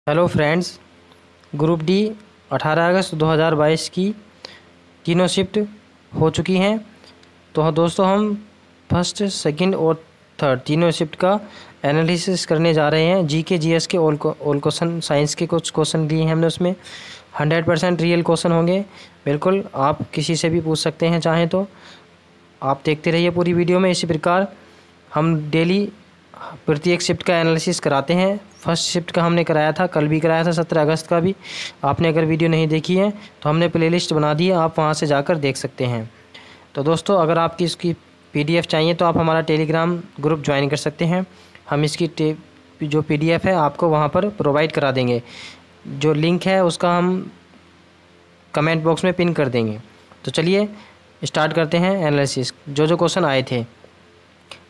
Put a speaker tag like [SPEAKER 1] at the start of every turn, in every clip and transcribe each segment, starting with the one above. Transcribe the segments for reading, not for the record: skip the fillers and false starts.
[SPEAKER 1] Hello friends, group D 18 अगस्त 2022 की तीनों shift हो चुकी हैं। तो दोस्तों हम फर्स्ट, सेकंड और थर्ड तीनों शिफ्ट का एनालिसिस करने जा रहे हैं। जीके जीएस के ऑल क्वेश्चन, साइंस के कुछ क्वेश्चन लिए हैं हमने, उसमें 100% रियल क्वेश्चन होंगे। बिल्कुल आप किसी से भी पूछ सकते हैं चाहें तो। आप देखते रहिए पूरी वीडियो में। इसी प्रकार हम डेली प्रत्येक शिफ्ट का एनालिसिस कराते हैं। फर्स्ट शिफ्ट का हमने कराया था, कल भी कराया था, 17 अगस्त का भी। आपने अगर वीडियो नहीं देखी है तो हमने प्लेलिस्ट बना दी है, आप वहां से जाकर देख सकते हैं। तो दोस्तों अगर आपकी इसकी पीडीएफ चाहिए तो आप हमारा टेलीग्राम ग्रुप ज्वाइन कर सकते हैं। हम इसकी जो पीडीएफ है आपको वहां पर प्रोवाइड करा देंगे। जो लिंक है उसका हम कमेंट बॉक्स में पिन कर देंगे। तो चलिए स्टार्ट करते हैं एनालिसिस। जो क्वेश्चन आए थे,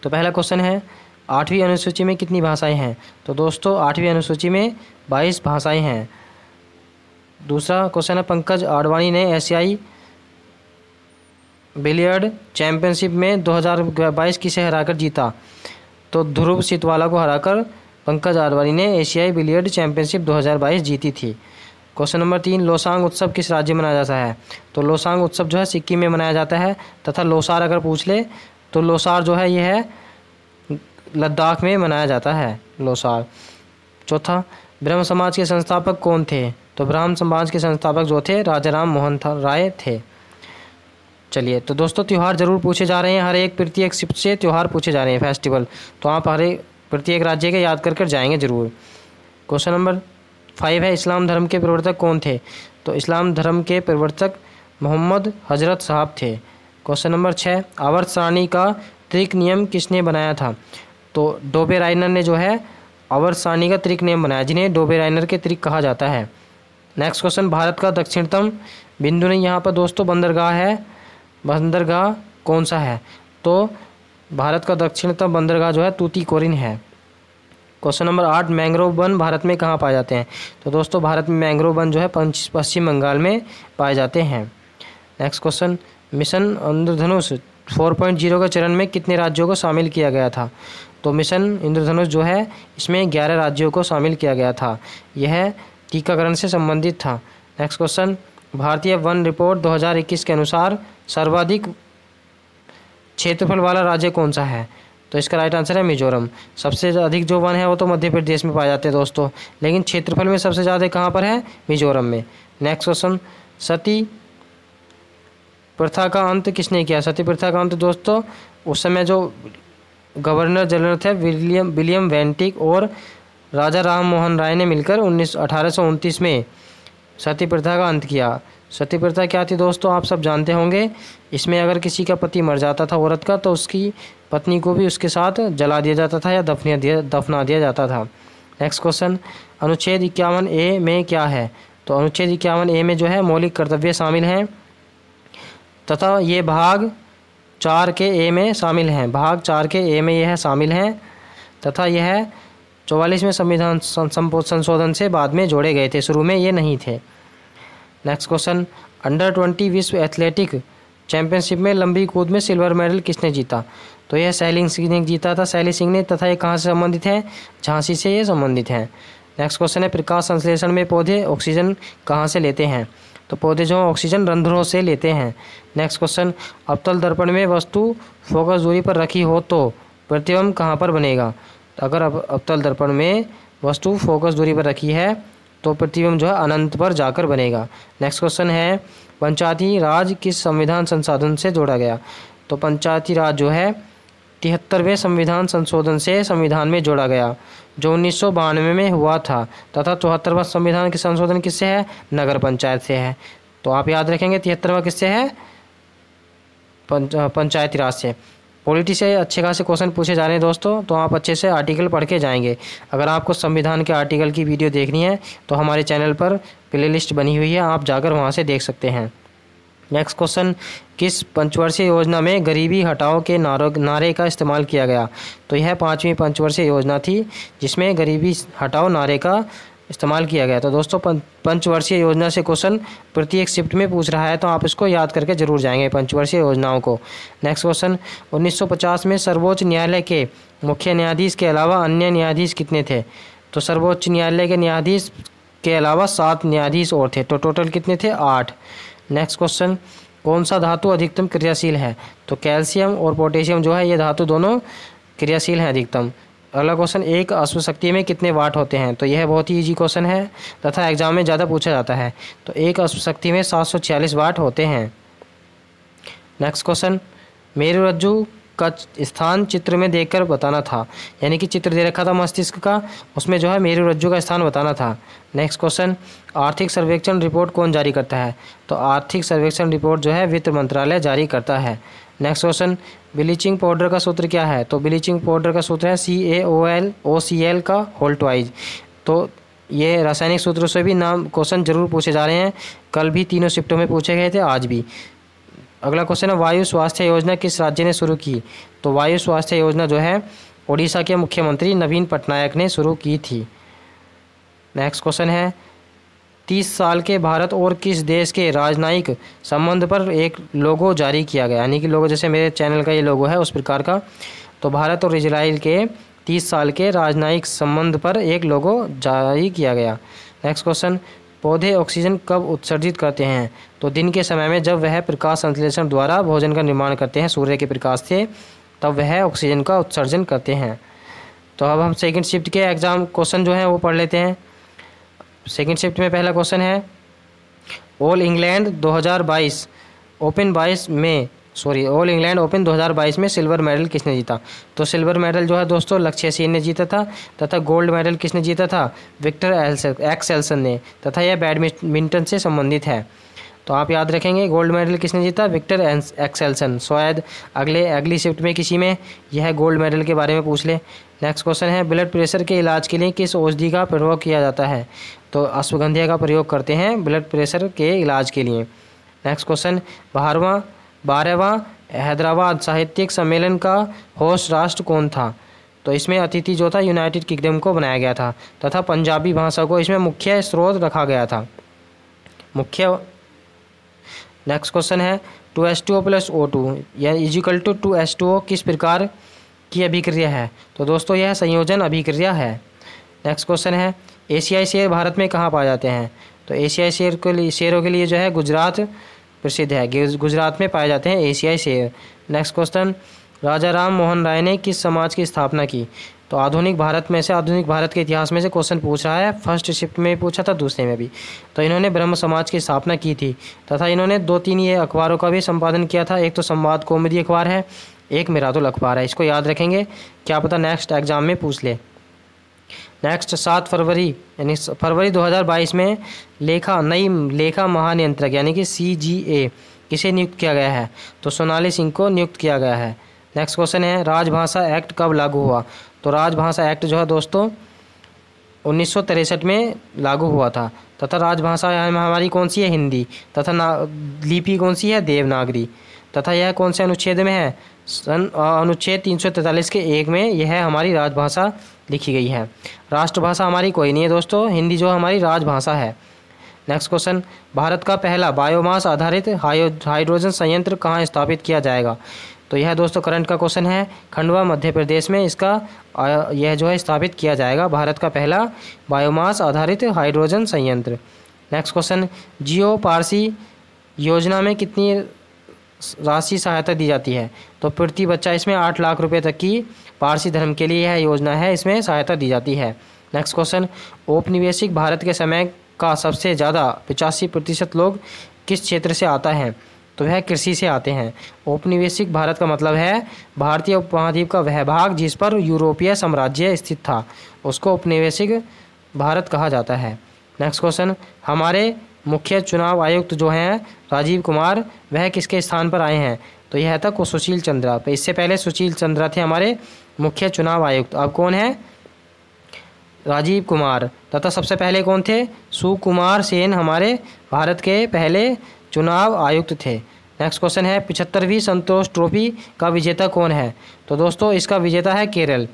[SPEAKER 1] तो पहला क्वेश्चन है 8वीं अनुसूची में कितनी भाषाएं हैं। तो दोस्तों 8वीं अनुसूची में 22 भाषाएं हैं। दूसरा क्वेश्चन है पंकज आडवाणी ने एशियाई बिलियर्ड चैंपियनशिप में 2022 किसे हराकर जीता। तो ध्रुव सितवाला को हराकर पंकज आडवाणी ने एशियाई बिलियर्ड चैंपियनशिप 2022 जीती थी। क्वेश्चन नंबर 3, लोसांग उत्सव किस राज्य में मनाया जाता है। तो लोसांग उत्सव जो है सिक्किम में मनाया जाता है, तथा लोसार अगर पूछ ले तो लोसार जो है यह है लद्दाख में मनाया जाता है, लोसार। चौथा, ब्रह्म समाज के संस्थापक कौन थे। तो ब्रह्म समाज के संस्थापक जो थे राजाराम मोहन राय थे। चलिए, तो दोस्तों त्यौहार जरूर पूछे जा रहे हैं, हर एक प्रत्येक शिफ्ट से त्यौहार पूछे जा रहे हैं, फेस्टिवल। तो आप हर एक प्रत्येक राज्य के याद कर जाएंगे जरूर। क्वेश्चन नंबर 5 है इस्लाम धर्म के प्रवर्तक कौन थे। तो इस्लाम धर्म के प्रवर्तक मोहम्मद हजरत साहब थे। क्वेश्चन नंबर 6, आवर्त सारणी का त्रिक नियम किसने बनाया था। तो डोबे राइनर ने जो है आवर्त सारणी का त्रिक नियम बनाया, जिन्हें डोबे राइनर के त्रिक कहा जाता है। नेक्स्ट क्वेश्चन, भारत का दक्षिणतम बिंदु नहीं, यहाँ पर दोस्तों बंदरगाह है, बंदरगाह कौन सा है। तो भारत का दक्षिणतम बंदरगाह जो है तूतीकोरिन है। Question number 8, mangrove one Bharat में कहाँ पाए जाते हैं। तो दोस्तों भारत में मैंग्रोव वन जो है पश्चिम बंगाल में पाए जाते हैं। नेक्स्ट क्वेश्चन, मिशन इंद्रधनुष 4.0 के चरण में कितने राज्यों को शामिल किया गया था। तो मिशन इंद्रधनुष जो है इसमें 11 राज्यों को शामिल किया गया था। यह टीकाकरण से संबंधित था। नेक्स्ट क्वेश्चन, भारतीय वन रिपोर्ट 2021 के अनुसार सर्वाधिक क्षेत्रफल वाला राज्य कौन सा है। तो इसका राइट आंसर है मिजोरम। सबसे अधिक जो वन है वो तो मध्य प्रदेश में पाए जाते हैं दोस्तों, लेकिन क्षेत्रफल में सबसे ज़्यादा कहाँ पर है, मिजोरम में। नेक्स्ट क्वेश्चन, सती प्रथा का अंत किसने किया। सती प्रथा का अंत दोस्तों उस समय जो गवर्नर जनरल थे विलियम वेंटिक और राजा राम मोहन राय ने मिलकर 1829 में सती प्रथा का अंत किया। सती प्रथा क्या थी दोस्तों, आप सब जानते होंगे। इसमें अगर किसी का पति मर जाता था औरत का, तो उसकी पत्नी को भी उसके साथ जला दिया जाता था या दफना दिया जाता था। नेक्स्ट क्वेश्चन, अनुच्छेद 51A में क्या है। तो अनुच्छेद 51A में जो है मौलिक कर्तव्य शामिल हैं, तथा ये भाग 4 के ए में शामिल हैं। भाग 4 के ए में यह शामिल हैं, तथा यह 44वें संविधान संशोधन से बाद में जोड़े गए थे, शुरू में ये नहीं थे। नेक्स्ट क्वेश्चन, अंडर 20 विश्व एथलेटिक चैंपियनशिप में लंबी कूद में सिल्वर मेडल किसने जीता। तो यह सैली सिंह ने जीता था, सैली सिंह ने। तथा ये कहाँ से संबंधित है, झांसी से ये संबंधित हैं। नेक्स्ट क्वेश्चन है प्रकाश संश्लेषण में पौधे ऑक्सीजन कहाँ से लेते हैं। तो पौधे जो ऑक्सीजन रंध्रों से लेते हैं। नेक्स्ट क्वेश्चन, अवतल दर्पण में वस्तु फोकस दूरी पर रखी हो तो प्रतिबिंब कहाँ पर बनेगा। अगर अवतल दर्पण में वस्तु फोकस दूरी पर रखी है तो प्रतिबिंब जो है अनंत पर जाकर बनेगा। नेक्स्ट क्वेश्चन है पंचायती राज किस संविधान संशोधन से जोड़ा गया। तो पंचायती राज जो है 73वें संविधान संशोधन से संविधान में जोड़ा गया, जो 1992 में हुआ था। तथा 74वां संविधान के संशोधन किससे है, नगर पंचायत से है। तो आप याद रखेंगे 73वां किससे है, पंचायती राज से। पॉलिटी से अच्छे खासे क्वेश्चन पूछे जा रहे हैं दोस्तों, तो आप अच्छे से आर्टिकल पढ़ के जाएंगे। अगर आपको संविधान के आर्टिकल की वीडियो देखनी है तो हमारे चैनल पर प्लेलिस्ट बनी हुई है, आप जाकर वहां से देख सकते हैं। नेक्स्ट क्वेश्चन, किस पंचवर्षीय योजना में गरीबी हटाओ के नारे का इस्तेमाल किया गया। तो यह 5वीं पंचवर्षीय योजना थी जिसमें गरीबी हटाओ नारे का इस्तेमाल किया गया। तो दोस्तों पंचवर्षीय योजना से क्वेश्चन प्रत्येक शिफ्ट में पूछ रहा है, तो आप इसको याद करके जरूर जाएंगे पंचवर्षीय योजनाओं को। नेक्स्ट क्वेश्चन, 1950 में सर्वोच्च न्यायालय के मुख्य न्यायाधीश के अलावा अन्य न्यायाधीश कितने थे। तो सर्वोच्च न्यायालय के न्यायाधीश के अलावा 7 न्यायाधीश और थे, तो टोटल कितने थे? 8। नेक्स्ट क्वेश्चन, कौन सा धातु अधिकतम क्रियाशील है? तो कैल्शियम और पोटेशियम जो है ये धातु दोनों क्रियाशील हैं अधिकतम। अगला क्वेश्चन, एक अश्व शक्ति में कितने वाट होते हैं? तो यह बहुत ही इजी क्वेश्चन है तथा एग्जाम में ज़्यादा पूछा जाता है। तो एक अश्व शक्ति में 746 वाट होते हैं। नेक्स्ट क्वेश्चन, मेरुरज्जु का स्थान चित्र में देखकर बताना था, यानी कि चित्र दे रखा था मस्तिष्क का, उसमें जो है मेरुरज्जु का स्थान बताना था। नेक्स्ट क्वेश्चन, आर्थिक सर्वेक्षण रिपोर्ट कौन जारी करता है? तो आर्थिक सर्वेक्षण रिपोर्ट जो है वित्त मंत्रालय जारी करता है। नेक्स्ट क्वेश्चन, ब्लीचिंग पाउडर का सूत्र क्या है? तो ब्लीचिंग पाउडर का सूत्र है CaOLOCl का होल ट्वाइज। तो ये रासायनिक सूत्रों से भी नाम क्वेश्चन जरूर पूछे जा रहे हैं, कल भी तीनों शिफ्टों में पूछे गए थे, आज भी। अगला क्वेश्चन है, वायु स्वास्थ्य योजना किस राज्य ने शुरू की? तो वायु स्वास्थ्य योजना जो है उड़ीसा के मुख्यमंत्री नवीन पटनायक ने शुरू की थी। नेक्स्ट क्वेश्चन है, 30 साल के भारत और किस देश के राजनयिक संबंध पर एक लोगो जारी किया गया? यानी कि लोगो जैसे मेरे चैनल का ये लोगो है उस प्रकार का। तो भारत और इजराइल के 30 साल के राजनयिक संबंध पर एक लोगो जारी किया गया। नेक्स्ट क्वेश्चन, पौधे ऑक्सीजन कब उत्सर्जित करते हैं? तो दिन के समय में जब वह प्रकाश संश्लेषण द्वारा भोजन का निर्माण करते हैं सूर्य के प्रकाश से, तब वह ऑक्सीजन का उत्सर्जन करते हैं। तो अब हम सेकंड शिफ्ट के एग्जाम क्वेश्चन जो हैं वो पढ़ लेते हैं। सेकंड शिफ्ट में पहला क्वेश्चन है, ऑल इंग्लैंड 2022 में सिल्वर मेडल किसने जीता? तो सिल्वर मेडल जो है दोस्तों लक्ष्य सेन ने जीता था, तथा गोल्ड मेडल किसने जीता था? विक्टर एक्सेल्सन ने, तथा यह बैडमिंटन से संबंधित है। तो आप याद रखेंगे गोल्ड मेडल किसने जीता? Viktor Axelsen. शायद अगली शिफ्ट में किसी में यह गोल्ड मेडल के बारे में पूछ ले। नेक्स्ट क्वेश्चन है, ब्लड प्रेशर के इलाज के लिए किस औषधि का प्रयोग किया जाता है? तो अश्वगंधा का प्रयोग करते हैं ब्लड प्रेशर के इलाज के लिए। नेक्स्ट क्वेश्चन, 12वां हैदराबाद साहित्यिक सम्मेलन का होस्ट राष्ट्र कौन था? तो इसमें अतिथि जो था यूनाइटेड किंगडम को बनाया गया था, तथा पंजाबी भाषा को इसमें मुख्य स्रोत रखा गया था। नेक्स्ट क्वेश्चन है, 2H2O + O2 या = 2H2O किस प्रकार की अभिक्रिया है? तो दोस्तों यह संयोजन अभिक्रिया है। नेक्स्ट क्वेश्चन है, एशियाई शेर भारत में कहाँ पाए जाते हैं? तो एशियाई शेरों के लिए जो है गुजरात प्रसिद्ध है, गुजरात में पाए जाते हैं एशियाई शेर। नेक्स्ट क्वेश्चन, राजा राम मोहन राय ने किस समाज की स्थापना की? तो आधुनिक भारत के इतिहास में से क्वेश्चन पूछ रहा है, फर्स्ट शिफ्ट में पूछा था, दूसरे में भी। तो इन्होंने ब्रह्म समाज की स्थापना की थी, तथा इन्होंने 2-3 ये अखबारों का भी संपादन किया था। एक तो संवाद कौमुदी अखबार है, एक मिरादुल अखबार है। इसको याद रखेंगे, क्या पता नेक्स्ट एग्जाम में पूछ ले। नेक्स्ट 7 फरवरी यानी फरवरी 2022 में नई लेखा महानियंत्रक यानी कि CGA किसे नियुक्त किया गया है? तो सोनाली सिंह को नियुक्त किया गया है। नेक्स्ट क्वेश्चन है, राजभाषा एक्ट कब लागू हुआ? तो राजभाषा एक्ट जो है दोस्तों 1963 में लागू हुआ था, तथा राजभाषा हमारी कौन सी है? हिंदी। तथा लिपि कौन सी है? देवनागरी। तथा यह कौन से अनुच्छेद में है? अनुच्छेद 343 के 1 में यह हमारी राजभाषा लिखी गई है। राष्ट्रभाषा हमारी कोई नहीं है दोस्तों, हिंदी जो हमारी राजभाषा है। नेक्स्ट क्वेश्चन, भारत का पहला बायोमास आधारित हाइड्रोजन संयंत्र कहाँ स्थापित किया जाएगा? तो यह दोस्तों करंट का क्वेश्चन है, खंडवा मध्य प्रदेश में इसका यह जो है स्थापित किया जाएगा, भारत का पहला बायोमास आधारित हाइड्रोजन संयंत्र। नेक्स्ट क्वेश्चन, जियो पारसी योजना में कितनी राशि सहायता दी जाती है? तो प्रति बच्चा इसमें 8 लाख रुपए तक की पारसी धर्म के लिए यह योजना है, इसमें सहायता दी जाती है। नेक्स्ट क्वेश्चन, औपनिवेशिक भारत के समय का सबसे ज़्यादा 85% लोग किस क्षेत्र से आता है? तो वह कृषि से आते हैं। औपनिवेशिक भारत का मतलब है भारतीय उपमहाद्वीप का वह भाग जिस पर यूरोपीय साम्राज्य स्थित था, उसको औपनिवेशिक भारत कहा जाता है। नेक्स्ट क्वेश्चन, हमारे मुख्य चुनाव आयुक्त जो हैं राजीव कुमार, वह किसके स्थान पर आए हैं? तो यह था सुशील चंद्रा। तो इससे पहले सुशील चंद्रा थे हमारे मुख्य चुनाव आयुक्त, अब कौन है? राजीव कुमार। तथा सबसे पहले कौन थे? सुकुमार सेन हमारे भारत के पहले चुनाव आयुक्त थे। नेक्स्ट क्वेश्चन है, 75वीं संतोष ट्रॉफी का विजेता कौन है? तो दोस्तों इसका विजेता है केरल,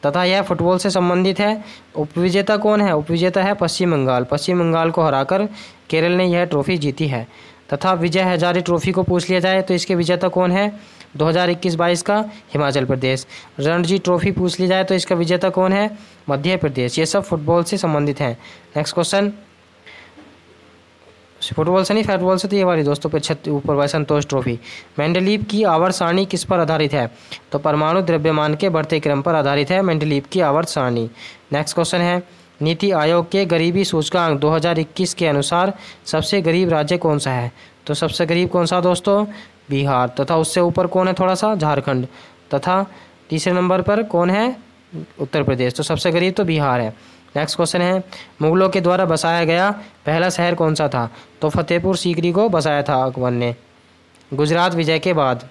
[SPEAKER 1] तथा यह फुटबॉल से संबंधित है। उपविजेता कौन है? उपविजेता है पश्चिम बंगाल। पश्चिम बंगाल को हराकर केरल ने यह ट्रॉफी जीती है। तथा विजय हजारे ट्रॉफी को पूछ लिया जाए तो इसके विजेता कौन है? 2021-22 का हिमाचल प्रदेश। रणजी ट्रॉफी पूछ ली जाए तो इसका विजेता कौन है? मध्य प्रदेश। ये सब फुटबॉल से संबंधित हैं। नेक्स्ट क्वेश्चन, फुटबॉल से नहीं फुटबॉल से तो ये वाली दोस्तों पे ऊपर वाली संतोष ट्रॉफी। मेंडलीव की आवर्त सारणी किस पर आधारित है? तो परमाणु द्रव्यमान के बढ़ते क्रम पर आधारित है मेंडलीव की आवर्त सारणी। नेक्स्ट क्वेश्चन है, नीति आयोग के गरीबी सूचकांक 2021 के अनुसार सबसे गरीब राज्य कौन सा है? तो सबसे गरीब कौन सा दोस्तों? बिहार। तथा उससे ऊपर कौन है थोड़ा सा? झारखंड। तथा तीसरे नंबर पर कौन है? उत्तर प्रदेश। तो सबसे गरीब तो बिहार है। नेक्स्ट क्वेश्चन है, मुगलों के द्वारा बसाया गया पहला शहर कौन सा था? तो फतेहपुर सीकरी को बसाया था अकबर ने गुजरात विजय के बाद,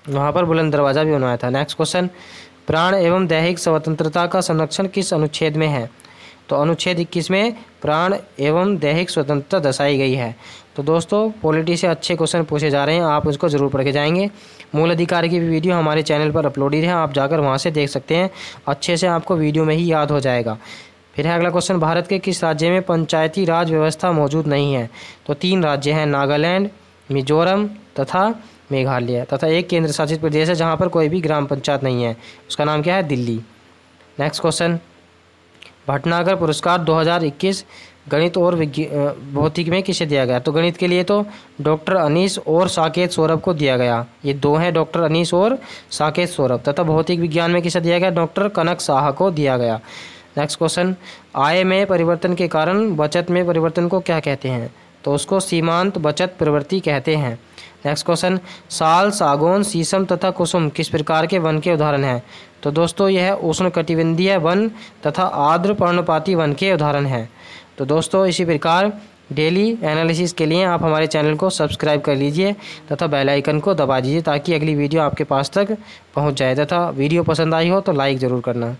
[SPEAKER 1] वहाँ पर बुलंद दरवाज़ा भी बनवाया था। नेक्स्ट क्वेश्चन, प्राण एवं दैहिक स्वतंत्रता का संरक्षण किस अनुच्छेद में है? तो अनुच्छेद 21 में प्राण एवं दैहिक स्वतंत्रता दर्शाई गई है। तो दोस्तों पॉलिटी से अच्छे क्वेश्चन पूछे जा रहे हैं, आप उसको ज़रूर पढ़ के जाएंगे। मूल अधिकार की भी वीडियो हमारे चैनल पर अपलोडेड है, आप जाकर वहाँ से देख सकते हैं, अच्छे से आपको वीडियो में ही याद हो जाएगा। फिर है अगला क्वेश्चन, भारत के किस राज्य में पंचायती राज व्यवस्था मौजूद नहीं है? तो 3 राज्य हैं, नागालैंड, मिजोरम तथा मेघालय। तथा एक केंद्र शासित प्रदेश है जहाँ पर कोई भी ग्राम पंचायत नहीं है, उसका नाम क्या है? दिल्ली। नेक्स्ट क्वेश्चन, भटनागर पुरस्कार 2021 गणित और भौतिक में किसे दिया गया? तो गणित के लिए तो डॉक्टर अनीस और साकेत सौरभ को दिया गया, ये 2 हैं, डॉक्टर अनीस और साकेत सौरभ। तथा भौतिक विज्ञान में किसे दिया गया? डॉक्टर कनक साहा को दिया गया। नेक्स्ट क्वेश्चन, आय में परिवर्तन के कारण बचत में परिवर्तन को क्या कहते हैं? तो उसको सीमांत बचत प्रवृत्ति कहते हैं। नेक्स्ट क्वेश्चन, साल, सागौन, शीशम तथा कुसुम किस प्रकार के वन के उदाहरण हैं? तो दोस्तों यह उष्णकटिबंधीय वन तथा आर्द्र पर्णपाती वन के उदाहरण हैं। तो दोस्तों इसी प्रकार डेली एनालिसिस के लिए आप हमारे चैनल को सब्सक्राइब कर लीजिए तथा बेल आइकन को दबा दीजिए ताकि अगली वीडियो आपके पास तक पहुंच जाए। तथा वीडियो पसंद आई हो तो लाइक ज़रूर करना।